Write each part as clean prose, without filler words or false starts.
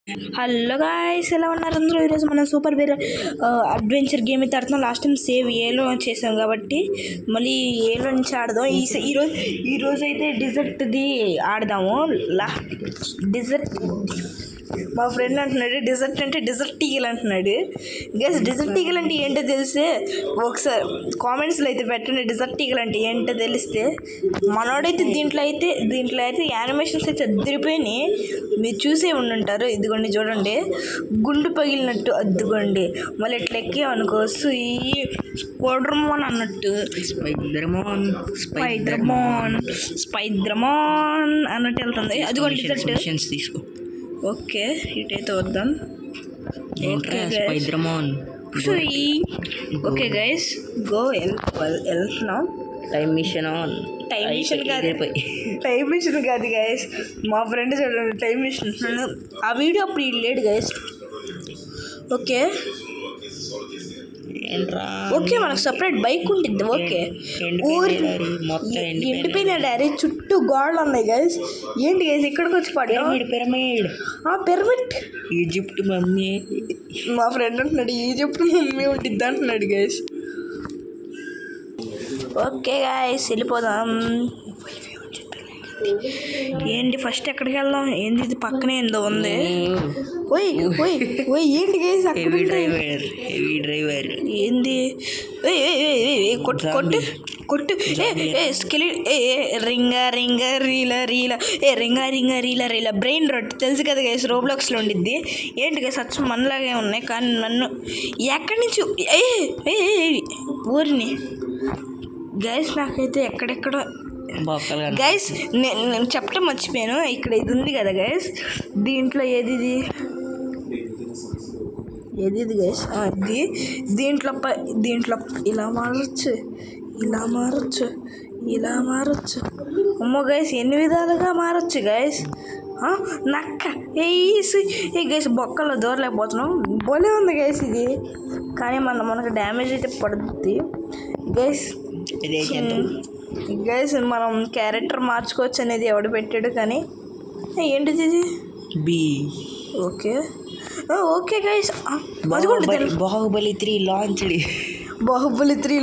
Hello guys, ఎలా ఉన్నారు అందరూ? ఈరోజు మనం సూపర్ బేర్ అడ్వెంచర్ గేమ్ అయితే ఆడుతున్నాం. లాస్ట్ టైం సేవ్ ఏలో చేసాం కాబట్టి మళ్ళీ ఏలో నుంచి ఆడదాం. ఈరోజు అయితే డిజర్ట్ది ఆడదాము. డిజర్ట్ మా ఫ్రెండ్ అంటున్నాడు డిజర్ట్ అంటే డిజర్ట్ ఈగల్ అంటున్నాడు. గైస్ డిజర్ట్ ఈగల్ అంటే ఏంటో తెలిస్తే ఒకసారి కామెంట్స్లో అయితే పెట్టండి. డిజర్ట్ ఈగల్ అంటే ఏంటో తెలిస్తే మనోడైతే దీంట్లో అయితే యానిమేషన్స్ అయితే అదిరిపోయినాయి. మీరు చూసే ఉండుంటారు. ఇదిగోండి చూడండి, గుండు పగిలినట్టు అద్దుకోండి. మళ్ళీ ఇట్లా ఎక్కేమనుకో స్పైడర్మాన్ అన్నట్టు స్పైడర్మాన్ అన్నట్టు వెళ్తుంది. అదిగోండి డిజర్ట్. తీసుకో. ఓకే, ఇటైతే వద్దాం. ఓకే గైస్, గో వెళ్తున్నాం. టైం మిషన్ కాదు గైస్, మా ఫ్రెండ్ చూడండి టైం మిషన్. ఆ వీడియో అప్పుడు లేడు గైస్. ఓకే ఓకే, మనకు సపరేట్ బైక్ ఉంటుంది. ఓకే, ఎండిపోయిన డారీ చుట్టూ గోడలు ఉన్నాయి గైస్. ఏంటి గైస్ ఇక్కడికి వచ్చి పిరమిడ్ ఈజిప్ట్ మమ్మీ. మా ఫ్రెండ్ అంటున్నాడు ఈజిప్ట్ మమ్మీ ఉంటుంది అంటున్నాడు గైస్. ఓకే గైస్, వెళ్ళిపోదాం. ఏంటి ఫస్ట్ ఎక్కడికి వెళ్దాం? ఏంది ఇది పక్కనే ఏందో ఉంది. ఏంటి గైస్ డ్రైవర్ ఏంది? కొట్టు స్కెలి రింగా రీలా బ్రెయిన్ రొట్ తెలుసు కదా గైస్, రోబ్లాక్స్లో ఉండిద్ది. ఏంటి గైస్ అచ్చు మనలాగే ఉన్నాయి కానీ నన్ను ఎక్కడి నుంచి ఊరిని గైస్ నాకైతే ఎక్కడెక్కడ గైస్ నేను చెప్పడం మర్చిపోయాను. ఇక్కడ ఇది ఉంది కదా గైస్, దీంట్లో ఏది గైస్ అది దీంట్లో ఇలా మారచ్చు. అమ్మో గైస్, ఎన్ని విధాలుగా మారచ్చు గైస్. నక్క ఏ గైస్ బొక్కలో దూరలేకపోతున్నాం. భలే ఉంది గైస్ ఇది, కానీ మనకు డ్యామేజ్ అయితే పడుతుంది గైస్. గైస్ మనం క్యారెక్టర్ మార్చుకోవచ్చు అనేది ఎవడు పెట్టాడు, కానీ ఏంటిది ఇది? ఓకే గైస్, బాహుబలి 3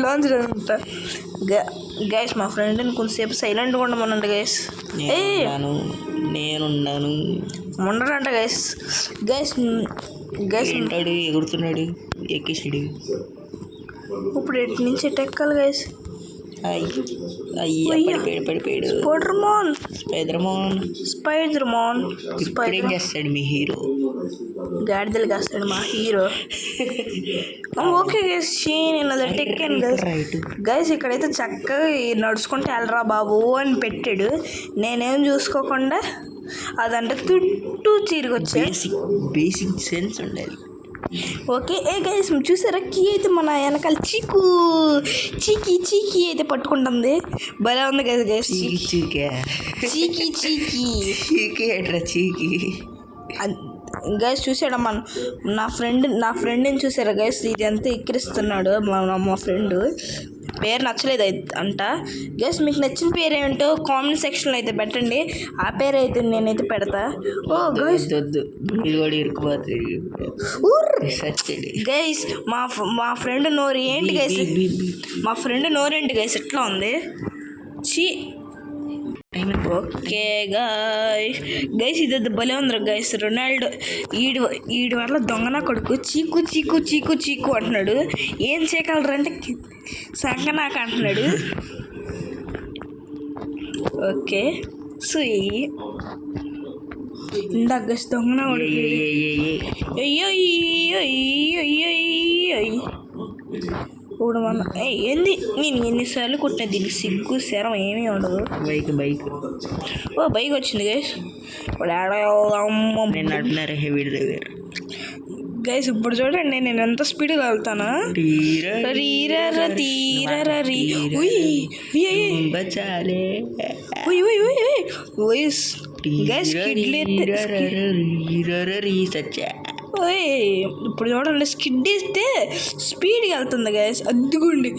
లాంచ్డ్ అంట గైస్. మా ఫ్రెండ్ని కొంచెంసేపు సైలెంట్గా ఉండమనండి గైస్. నేనున్నాను ఉండడంట గైస్. ఎగురుతున్నాడు, ఎక్కేసాడు. ఇప్పుడు ఎటు నుంచి ఎటు ఎక్కాలి గైస్? పడిపోయాడు. స్పైడర్మాన్ ఏం చేస్తాడు మీ హీరో? గాడిదలు కాస్తాడు మా హీరో. ఓకే గైస్, నేను అది ఎక్కాను గైస్. ఇక్కడైతే చక్కగా నడుచుకుంటే వెళ్ళరా బాబు అని పెట్టాడు. నేనేం చూసుకోకుండా అదంటే చుట్టూ తిరిగొచ్చా. బేసిక్ సెన్స్ ఉండాలి. ఓకే గైస్, చూసారా కీ అయితే మన వెనకాల చీకీ అయితే పట్టుకుంటుంది. భలే ఉంది కదా గైస్. చీకీ గైస్ చూసాడా నా ఫ్రెండ్ని చూసారా గైస్? ఇది ఎంత ఎక్కిరిస్తున్నాడు మా ఫ్రెండ్. పేరు నచ్చలేదు అంట గైస్. మీకు నచ్చిన పేరు ఏమిటో కామెంట్ సెక్షన్లో అయితే పెట్టండి. ఆ పేరు అయితే నేనైతే పెడతా. గైస్ గైస్ మా ఫ్రెండ్ నోరు ఏంటి గైస్? ఎట్లా ఉంది? ఓకే గైస్ ఇది భలే ఉంది గైస్. రొనాల్డో ఈడి వల్ల దొంగన కొడుకు చీకు అంటున్నాడు. ఏం చేయగలరంటే సంగనాక అంటున్నాడు. ఓకే ఇందాక గైస్ దొంగన కొడుకు ఏంది? నేను ఎన్నిసార్లు కొట్టిన దీనికి సిగ్గు శరం ఏమీ ఉండదు. బైక్ వచ్చింది గైస్. గైస్ ఇప్పుడు చూడండి నేను ఎంత స్పీడ్గా వెళ్తానా. ఇప్పుడు చూడండి స్కిడ్ ఇస్తే స్పీడ్గా వెళ్తుంది గైస్. అద్దుకోండి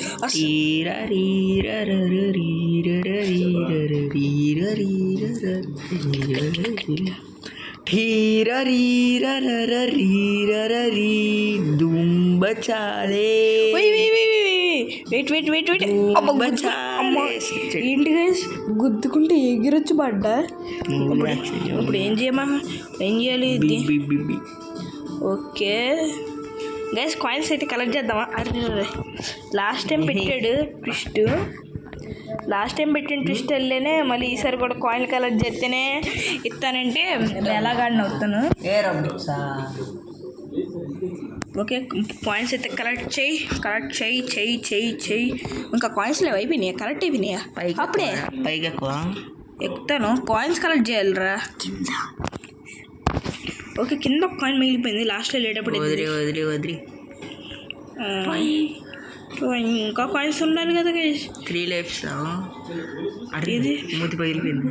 ఠీరరీరరరీరరీ దుంబచాలే వెయిట్ దుంబచాలే. ఏంటి గైస్ గుద్దుకుంటే ఎగిరొచ్చి పడ్డా. ఇప్పుడు ఏం చేయాలి ఇది? ఓకే గైస్ కాయిన్స్ అయితే కలెక్ట్ చేద్దామా? అరే లాస్ట్ టైం పెట్టిన ట్విస్ట్ వెళ్ళేనే మళ్ళీ ఈసారి కూడా కాయిన్ కలెక్ట్ చేస్తేనే ఇస్తానంటే ఎలాగాడిని అవుతాను. ఓకే కాయిన్స్ అయితే కలెక్ట్ చేయి. ఇంకా కాయిన్స్ లేవు, అయిపోయినాయా? కలెక్ట్ అయిపోయినాయా? అప్పుడే పైకి ఎక్కుతాను. కాయిన్స్ కలెక్ట్ చేయాలిరా. ఓకే కింద ఒక కాయిన్ మిగిలిపోయింది లాస్ట్లో వెళ్ళేటప్పుడు. వదిలి ఇంకా కాయిన్స్ ఉండాలి కదా గైస్. 3 lives. ఇది మూతి పగిలిపోయింది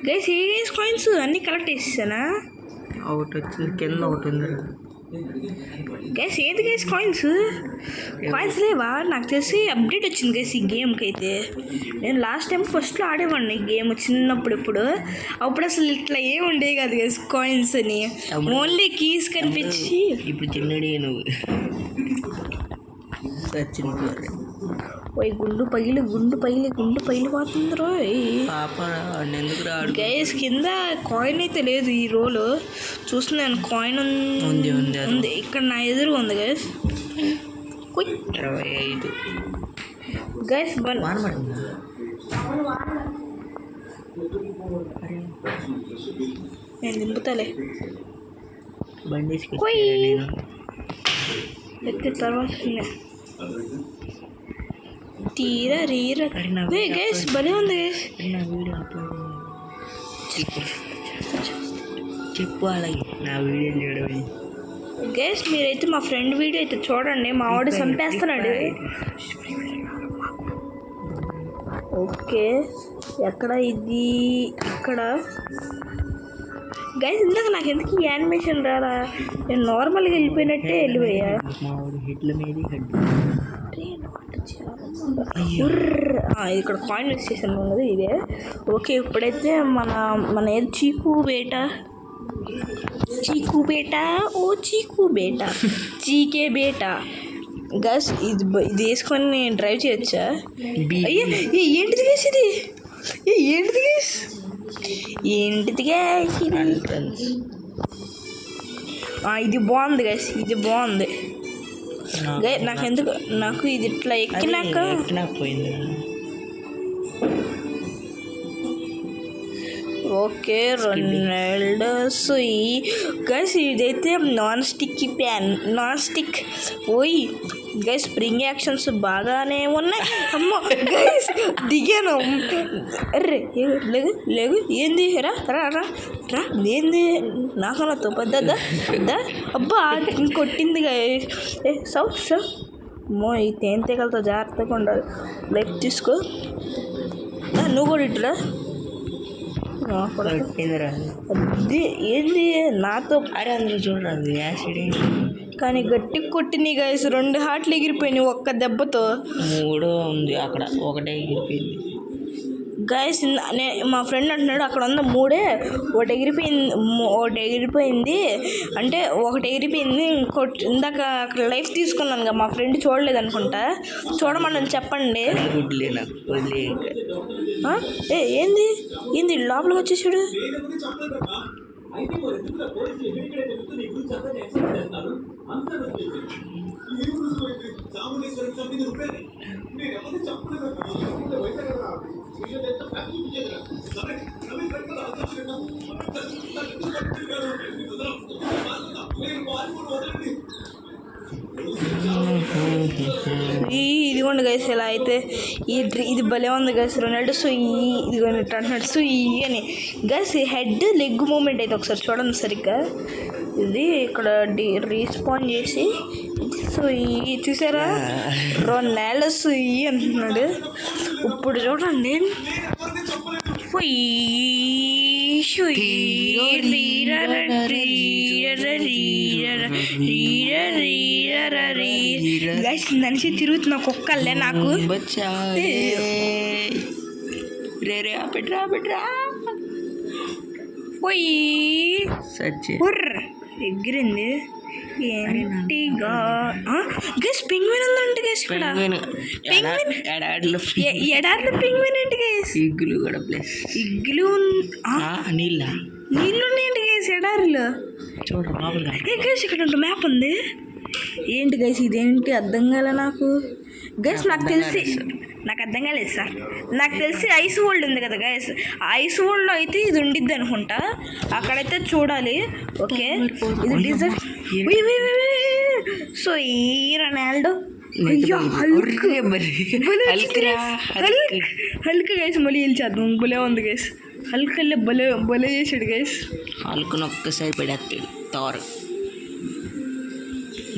గైస్. ఏ గైస్ కాయిన్స్ అన్నీ కలెక్ట్ చేసేసానా? ఒకటి వచ్చింది కింద, ఒకటి ఉంది గైస్. ఏది గైస్ కాయిన్స్ లేవా? నాకు తెలిసి అప్డేట్ వచ్చింది గైస్ ఈ గేమ్కి అయితే. నేను లాస్ట్ టైం ఫస్ట్లో ఆడేవాడిని ఈ గేమ్ చిన్నప్పుడు. అప్పుడు అసలు ఇట్లా ఏం ఉండేవి కాదు గైస్ కాయిన్స్ అని, ఓన్లీ కీస్ కనిపించి. ఇప్పుడు చిన్నడి నువ్వు ఓయ్ గుండు పగిలిపోతుంది రోయ్ పాప. ఎందుకు రాడు గైస్? కింద కాయిన్ అయితే లేదు ఈ రోలు. చూస్తున్నాను కాయిన్ ఉంది ఇక్కడ నా ఎదురు ఉంది గైస్. 25 గైస్ నేను దింపుతాలే బండి ఎక్కి తర్వాత తీరా గైస్ భలే ఉంది గైస్. చెప్పు అలాగే నా వీడియో చూడవి గైస్. మీరైతే మా ఫ్రెండ్ వీడియో అయితే చూడండి, మా వాడు చంపేస్తున్నాడు. ఓకే ఎక్కడ ఇది? ఇక్కడ గైస్. ఇందాక నాకు ఎందుకు ఈ యానిమేషన్ రారా? నేను నార్మల్గా వెళ్ళిపోయినట్టే వెళ్ళిపోయా. ఇక్కడ కాయిన్ వేసేసాను కదా ఇదే. ఓకే ఇప్పుడైతే మన ఏది చీకు బేటా చీకే బేటా గస్. ఇది వేసుకొని నేను డ్రైవ్ చేయొచ్చా? అయ్యా ఏంటిది గైస్ ఇది? ఏంటిది గైస్ ఇది బాగుంది గైస్. ఇది బాగుంది గైస్. నాకు ఇది ఇట్లా ఎక్కినాక పోయింది. Okay Ronaldo siu guys. ఇదైతే నాన్ స్టిక్. ఓయ్ గైస్ స్ప్రింగ్ యాక్షన్స్ బాగానే ఉన్నాయి. అమ్మో గైస్ దిగాను. అర్రే లేగు ఏంది? రా ఏంది? నాకన్నా తోపద్దా అబ్బా కొట్టింది గైస్. సౌ అమ్మో ఈ తేనెతీగలతో జాగ్రత్తగా ఉండాలి. లైఫ్ తీసుకో. నువ్వు కూడా ఇట్లా ఏంది నాతో? అరే అందరూ చూడరాదు యాసిడ్ కానీ గట్టి కొట్టింది గైస్. 2 హార్ట్లు ఎగిరిపోయినాయి ఒక్క దెబ్బతో. 3 ఉంది అక్కడ, ఒకటే ఎగిరిపోయింది గైస్. మా ఫ్రెండ్ అంటున్నాడు అక్కడ ఉన్న 3 ఒకటి ఎగిరిపోయింది అంటే ఒకటి ఎగిరిపోయింది. ఇందాక అక్కడ లైఫ్ తీసుకున్నాను కదా, మా ఫ్రెండ్ చూడలేదు అనుకుంటా. చూడమని చెప్పండి. ఏంది లోపలికి వచ్చేసాడు? ఇదిగోండి గైస్. ఇలా అయితే ఇది భలే ఉంది గైస్. రొనాల్డో ఇదిగోండి అంటున్నాడు అని గైస్. హెడ్ లెగ్ మూమెంట్ అయితే ఒకసారి చూడండి సరిగ్గా. ఇది ఇక్కడ రీస్పాన్ చేసి చూసారా? రొనాల్డో అంటున్నాడు. ఇప్పుడు చూడండి గైస్. మనిషి తిరుగుతున్న కుక్కలే నాకు. పోయి సచ్చి ఎగిరింది ఏంటిగా గైస్ పెంగ్విన్ ఉందండి గైస్ ఇక్కడ ఎడాడిలో ఎడార్లో పెంగ్విన్ ఏంటి గైస్ ఇగ్గులు కూడా ప్లేస్ ఇగ్గులు నీళ్ళ నీళ్ళు ఉన్నాయండి గైస్ ఎడారిలో చూడ లోపల ఏ గైస్ ఇక్కడ ఒక మ్యాప్ ఉంది ఏంటి గైస్ ఇదేంటి అర్థం కాలే నాకు గైస్ నాకు తెలిసి నాకు అర్థం కాలేదు సార్ నాకు తెలిసి ఐస్ వరల్డ్ ఉంది కదా గైస్ ఐస్ వరల్డ్లో అయితే ఇది ఉండిద్ది అనుకుంటా అక్కడైతే చూడాలి ఓకే ఇది డిజర్ట్ సో ఈ రొనాల్డో అయ్యో హల్క్ గైస్ మళ్ళీ వెళ్ళిచేద్దాం భలే ఉంది గైస్ హల్క్ వెళ్ళి భలే భలే చేసాడు గైస్ హల్క్ను ఒక్కసారి పడేస్తాడు థోర్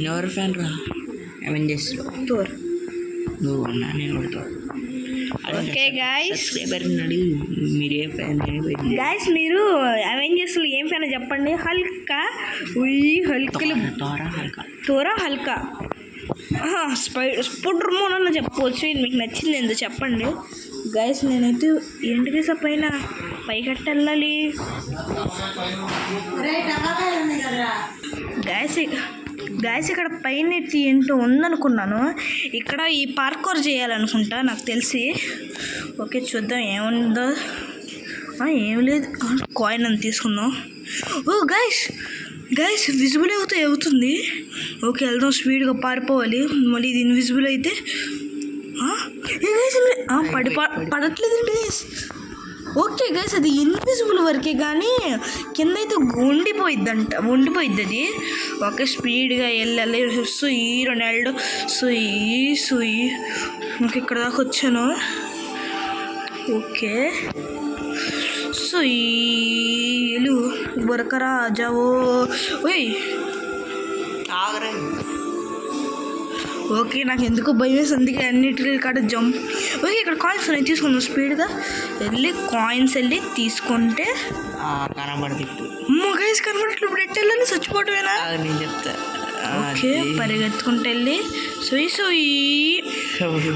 ఎవరు ఫ్యాన్ రా అవెంజర్స్లో థోర్ నువ్వు ఉన్నా నేను కొడతావు ఓకే గైస్ సబ్స్క్రైబర్ అడిగి మీరు ఏ ఫ్యాన్ గైస్ మీరు అవెంజర్స్లో ఏం ఫ్యాన్ చెప్పండి హల్కా హల్కలు థోరా హల్కా స్పైడర్ మోన్ అన్న చెప్పవచ్చు ఇది మీకు నచ్చింది ఎందుకు చెప్పండి గైస్ నేనైతే ఏంటి గైస్ పైన పైకట్ట వెళ్ళాలి గైస్ ఇక్కడ పైన ఏంటో ఉందనుకున్నాను ఇక్కడ ఈ పార్కౌర్ చేయాలనుకుంటా నాకు తెలిసి ఓకే చూద్దాం ఏముందో ఏం లేదు కాయిన్ అని తీసుకుందాం ఓ గైస్ విజిబుల్ అవుతుంది ఓకే వెళ్దాం స్పీడ్గా పారిపోవాలి మళ్ళీ ఇది ఇన్విజిబుల్ అయితే పడట్లేదండి గైస్ ఓకే గైస్ అది ఇన్విజిబుల్ వరకే కానీ కింద అయితే ఉండిపోయిద్ది అది ఓకే స్పీడ్గా వెళ్ళాలి సుయి రొనాల్డో సుయి ఓకే ఇక్కడ దాకా వచ్చాను ఓకే సుయిలు బొరకరా జావో ఓయ్ ఓకే నాకు ఎందుకో భయం వేసి అందుకే అన్నిటికీ కాడ జంప్ ఓకే ఇక్కడ కాయిన్స్ నేను తీసుకుందాం స్పీడ్గా వెళ్ళి తీసుకుంటే గైస్ కనబడట్లు ఇప్పుడు ఎట్టెళ్ళని చచ్చిపోవటమేనా నేను చెప్తా ఓకే పరిగెత్తుకుంటూ వెళ్ళి సొయ్యి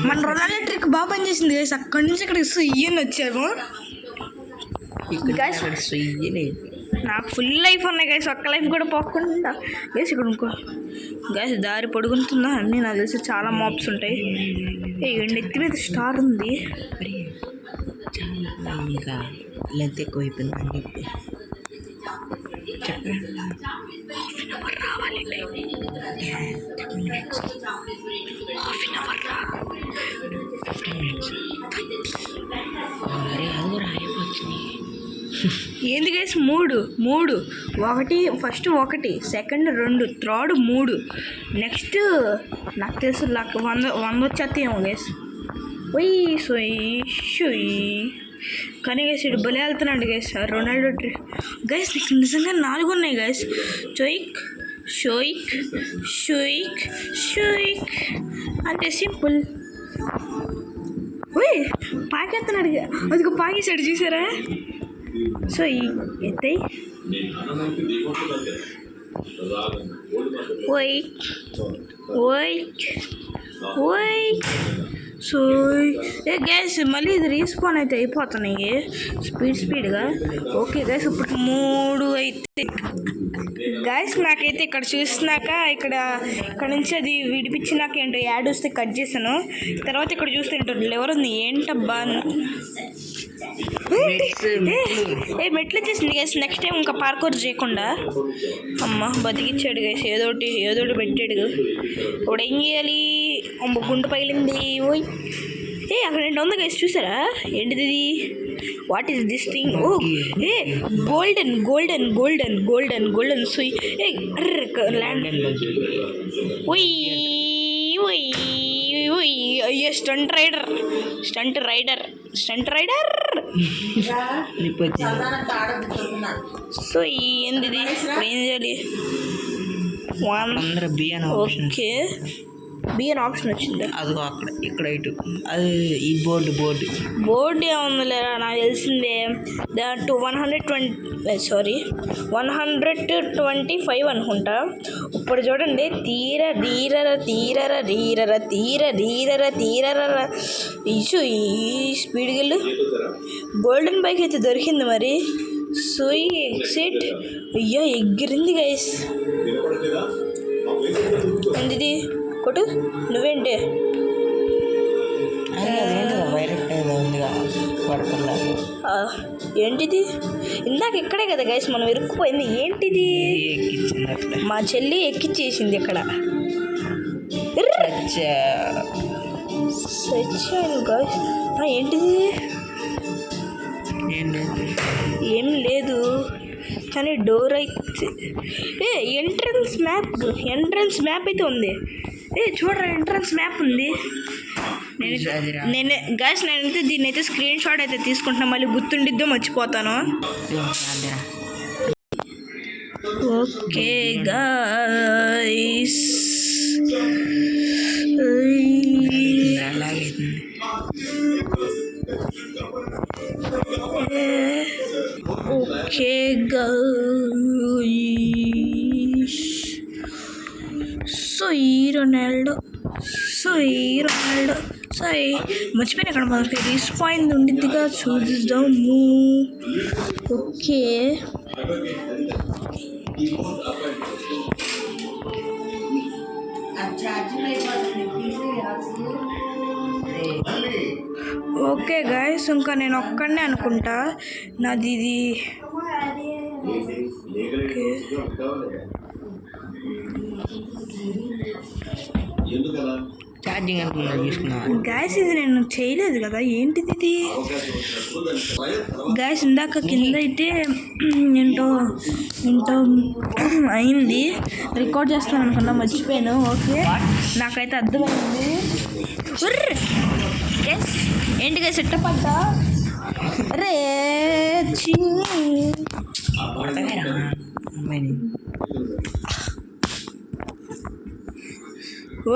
మన రొనాల్డో ట్రిక్ బాగా పనిచేసింది గైస్ అక్కడి నుంచి ఇక్కడ ఇయ్యని వచ్చాము గైస్ నాకు ఫుల్ లైఫ్ ఉన్నాయి గైస్ ఒక్క లైఫ్ కూడా పోకుండా గైస్ ఇక్కడ ఇంకో గైస్ దారి పొడుగుంటుందా అన్నీ నాకు తెలిసి చాలా మాప్స్ ఉంటాయి నెత్తి మీద స్టార్ ఉంది ఇంకా లెంత్ ఎక్కువ అయిపోయింది అని చెప్పి ఏంది గైస్ మూడు ఫస్ట్ ఒకటి సెకండ్ 2 థర్డ్ 3 నెక్స్ట్ నాకు తెలుసు 100 వచ్చేస్తాయేమో గైస్ షుయ్ కానీ గైస్ ఇటు భలే వెళ్తున్నాడు గైస్ రొనాల్డో ట్రిక్ గైస్ నీకు నిజంగా 4 ఉన్నాయి గైస్ షోయిక్ అంటే సింపుల్ పాకేస్తున్నాడు అదిగో పాకేసాడు చూసారా సో ఈ ఎత్తై ఓయ్ సో గ్యాస్ మళ్ళీ ఇది రీస్పాన్ అయితే అయిపోతున్నాయి స్పీడ్గా ఓకే గ్యాస్ ఇప్పుడు 3 అయితే గ్యాస్ నాకైతే ఇక్కడ చూసినాక ఇక్కడ నుంచి అది విడిపించినాక ఏంటో యాడ్ వస్తే కట్ చేశాను తర్వాత ఇక్కడ చూస్తే ఏంటో లెవర్ ఉంది ఏంటబ్బా మెట్లు వచ్చేసింది గైస్ నెక్స్ట్ టైం ఇంకా పార్కౌర్ చేయకుండా అమ్మ బతికిచ్చాడు గైస్ ఏదోటి పెట్టాడు ఇప్పుడు ఏం చేయాలి గుండు పగిలింది ఓయ్ అక్కడ ఏంటో ఉంది గైస్ చూసారా ఏంటిది వాట్ ఈస్ దిస్ థింగ్ ఓ గోల్డెన్ సుయ్ ల్యాండ్ ఓయ్ అయ్యో స్టంట్ రైడర్ సో ఏంది ఏం చేయాలి ఓకే బి అని ఆప్షన్ వచ్చింది అదిగో అక్కడ ఇక్కడ ఇటు అది ఈ బోర్డు ఏముందిలేరా నాకు తెలిసిందే 125 అనుకుంటా ఇప్పుడు చూడండి తీరర ఇష్యూ ఈ స్పీడ్కి వెళ్ళు గోల్డెన్ బైక్ అయితే దొరికింది మరి సోయి ఎగ్జిట్. అయ్యో ఎగిరింది గైస్. ఏంటిది కొట్టు నువ్వేంటి? వైరట్ ఏదో ఉందిగా పడకల్లా. ఏంటిది ఇందాక ఇక్కడే కదా గైస్ మనం ఇరుక్కుపోయింది. ఏంటిది ఎక్కించినట్లే. మా చెల్లి ఎక్కిచ్చేసింది ఇక్కడ. సచ్చాను గైస్. ఏంటిది? ఏం లేదు కానీ డోర్ అయితే ఎంట్రన్స్ మ్యాప్ అయితే ఉంది. చూడరా ఎంట్రన్స్ మ్యాప్ ఉంది. నేనైతే దీన్ని అయితే స్క్రీన్ షాట్ అయితే తీసుకుంటున్నా. మళ్ళీ గుర్తుండిద్దో మర్చిపోతాను. Okay guys okay guys. Ronaldo మర్చిపోయిన అక్కడ మనకి రీస్పాయింగ్ ఉండిద్దిగా చూద్దాము. ఓకే ఓకే గాయస్ ఇంకా నేను ఒక్కడనే అనుకుంటా నాది ఇది. ఛార్జింగ్ అనుకున్నా చూసుకున్నా గ్యాస్ ఇది నేను చేయలేదు కదా. ఏంటిది ఇది గ్యాస్? ఇందాక కింద అయితే ఏంటో అయింది. రికార్డ్ చేస్తాను అనుకున్నా మర్చిపోయాను. ఓకే నాకైతే అర్థమైంది. గ్యాస్ ఏంటి గ్యాస్ ఎట్ట పడ్డా? రే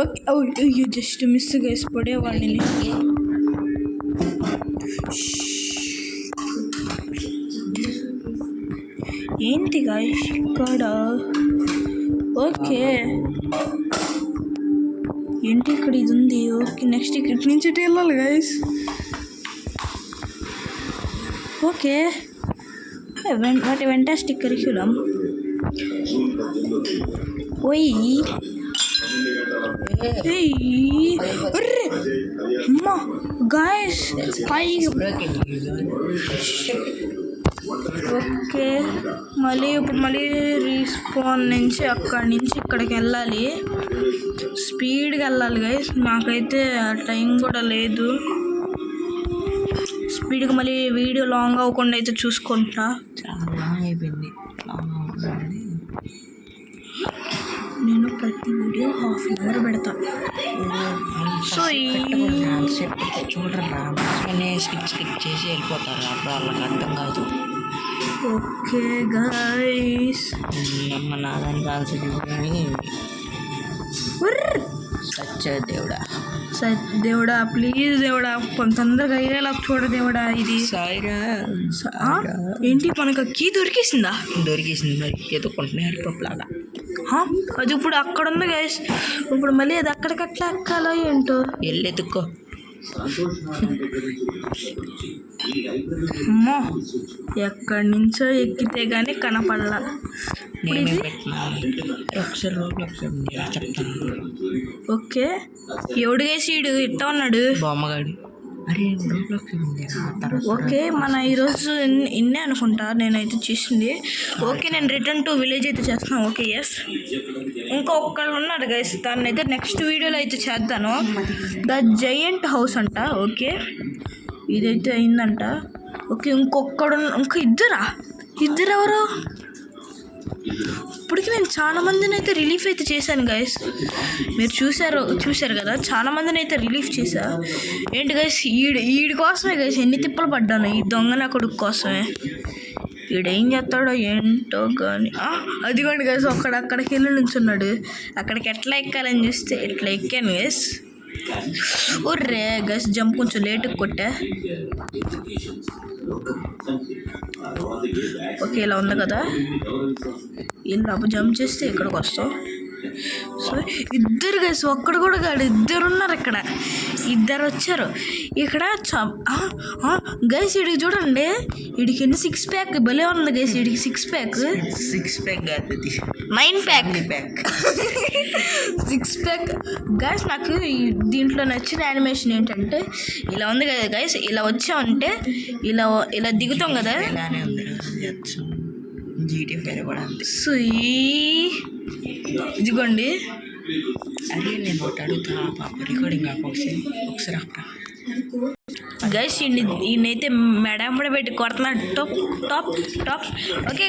ఓకే అయ్యో జస్ట్ మిస్ గైస్ పడేవాడిని. ఏంటి గైస్ ఇక్కడ? ఓకే ఏంటి ఇక్కడ ఇది ఉంది. ఓకే నెక్స్ట్ ఇక్కడి నుంచి వెళ్ళాలి guys. Okay what fantastic curriculum. ఓయ్ అమ్మా గాయస్ ఓకే మళ్ళీ రీస్పాన్ నుంచి అక్కడి నుంచి ఇక్కడికి వెళ్ళాలి. స్పీడ్గా వెళ్ళాలి గైస్. నాకైతే టైం కూడా లేదు. స్పీడ్గా మళ్ళీ వీడియో లాంగ్ అవ్వకుండా అయితే చూసుకుంటా. చాలా లాంగ్ అయిపోయింది. నేను ప్రతి వీడియో ½ అవర్ పెడతా. సో చూడరా స్కిప్ చేసి వెళ్ళిపోతారు. అప్పుడు వాళ్ళకి అర్థం కాదు. ఓకే గైస్ అమ్మ నాదానికి ఆన్సర్ చూడని దేవుడా ప్లీజ్ దేవుడా తొందరగా అయ్యేలా చూడ దేవుడా. ఇది ఏంటి మనకు కీ దొరికేసింది మరి ఎదుర్కొంటున్నాయి పప్పులాగా. అది ఇప్పుడు అక్కడ ఉంది గైస్. ఇప్పుడు మళ్ళీ అది అక్కడికట్లా ఎక్కాలో ఏంటో. వెళ్ళి ఎత్తుక్కో. అమ్మో ఎక్కడి నుంచో ఎక్కితే కానీ కనపడలా. ఓకే ఎవడు గేసీడు ఇట్టా ఉన్నాడు బొమ్మగాడు. ఓకే మన ఈరోజు ఇన్నే అనుకుంటా నేనైతే చేసింది. ఓకే నేను రిటర్న్ టు విలేజ్ అయితే చేస్తాను. ఓకే ఎస్ ఇంకొకళ్ళు ఉన్నారు గైస్. దాన్ని అయితే నెక్స్ట్ వీడియోలో అయితే చేద్దాను. ద జయంట్ హౌస్ అంట. ఓకే ఇదైతే అయిందంట. ఓకే ఇంకా ఇద్దరు ఎవరు? ఇప్పటికి నేను చాలా మందిని అయితే రిలీఫ్ అయితే చేశాను గైస్. మీరు చూశారు కదా చాలా మందిని అయితే రిలీఫ్ చేశా. ఏంటి గైస్ ఈడి కోసమే గైస్ ఎన్ని తిప్పలు పడ్డాను. ఈ దొంగన కొడుకు కోసమే. ఈడేం చేస్తాడో ఏంటో కానీ. అదిగోండి గైస్ అక్కడికి వెళ్ళి నుంచున్నాడు. అక్కడికి ఎట్లా ఎక్కాలని చూస్తే ఇట్లా ఎక్కాను గైస్. ఒర్రే గైస్ జంప్ కొంచెం లేటుగా కొట్టా. ఓకే ఇలా ఉంది కదా. ఇలా జంప్ చేస్తే ఇక్కడికి వస్తాం. సో ఇద్దరు గైస్ ఒక్కడు కూడా కాదు, ఇద్దరు ఉన్నారు ఇక్కడ, ఇద్దరు వచ్చారు ఇక్కడ. గైస్ వీడికి చూడండి, వీడికి ఎన్ని 6 ప్యాక్ భలే ఉంది గైస్. వీడికి 6 ప్యాక్ 6 ప్యాక్ కాదు, 9 ప్యాక్ ప్యాక్ 6 ప్యాక్. గైస్ నాకు దీంట్లో నచ్చిన యానిమేషన్ ఏంటంటే ఇలా ఉంది కదా గైస్, ఇలా వచ్చామంటే ఇలా ఇలా దిగుతాం కదా. ఇలానే ఉంది GTA 5 కూడా అంతే. సో ఇదిగోండి. అరే నేను ఒకటి అడుగుతా పాప, రికార్డింగ్ ఒకసారి అక్క గైస్ ఈయనైతే మెడంబడి పెట్టి కొడుతున్నాడు. టాప్. ఓకే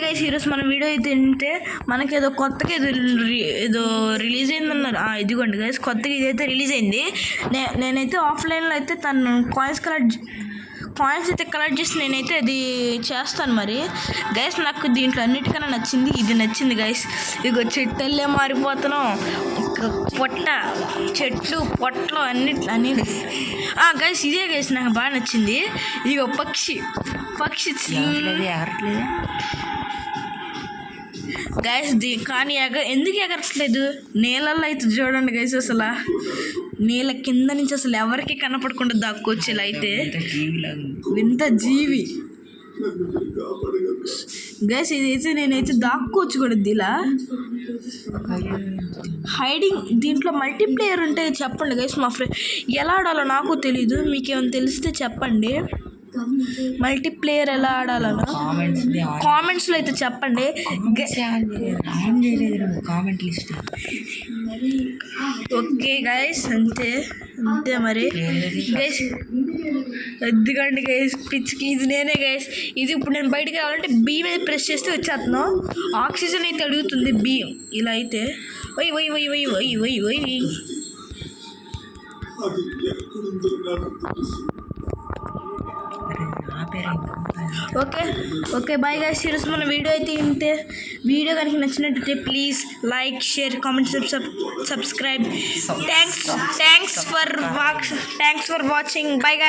గైస్ ఈరోజు మన వీడియో అయితే తింటే మనకి ఏదో కొత్తగా ఏదో రిలీజ్ అయిందన్నారు. ఇదిగోండి గైస్, కొత్తగా ఇదైతే రిలీజ్ అయింది. నేనైతే ఆఫ్లైన్లో అయితే తను కాయిన్స్ అయితే కలెక్ట్ చేసి నేనైతే అది చేస్తాను. మరి గైస్ నాకు దీంట్లో అన్నిటికన్నా నచ్చింది ఇది నచ్చింది గైస్. ఇగో చెట్టల్లే మారిపోతున్నాం, చెట్లు పొట్లు అన్ని గైస్ ఇదే గైస్ నాకు బాగా నచ్చింది. ఇగో పక్షి ఎగరట్లేదు గైస్. కానీ ఎందుకు ఎగరట్లేదు? నీళ్ళల్లో అయితే చూడండి గైస్, అసలు నీళ్ళ కింద నుంచి అసలు ఎవరికి కనపడకుండా దాక్కోవచ్చు. ఇలా అయితే వింత జీవి గైస్. ఇదైతే నేనైతే దాక్కోవచ్చు కూడా ఇలా హైడింగ్. దీంట్లో మల్టీప్లేయర్ ఉంటే చెప్పండి గైస్. మా ఫ్రెండ్ ఎలా ఆడాలో నాకు తెలీదు, మీకేమైనా తెలిస్తే చెప్పండి. మల్టీప్లేయర్ ఎలా ఆడాలనో కామెంట్స్లో అయితే చెప్పండి. ఓకే గైస్, అంతే మరి గైస్. ఎద్దుగండి గైస్ పిచ్చికి ఇది నేనే గైస్. ఇది ఇప్పుడు నేను బయటికి రావాలంటే బీ మీద ప్రెస్ చేస్తే వచ్చేస్తున్నాం. ఆక్సిజన్ అయితే అడుగుతుంది బీ. ఇలా అయితే వై ఓకే బాయ్ గైస్. ఈరోజు మన వీడియో అయితే ఇంతే. వీడియో కనుక నచ్చినట్టయితే please like, share, comment, subscribe. Thanks for watching. Bye guys.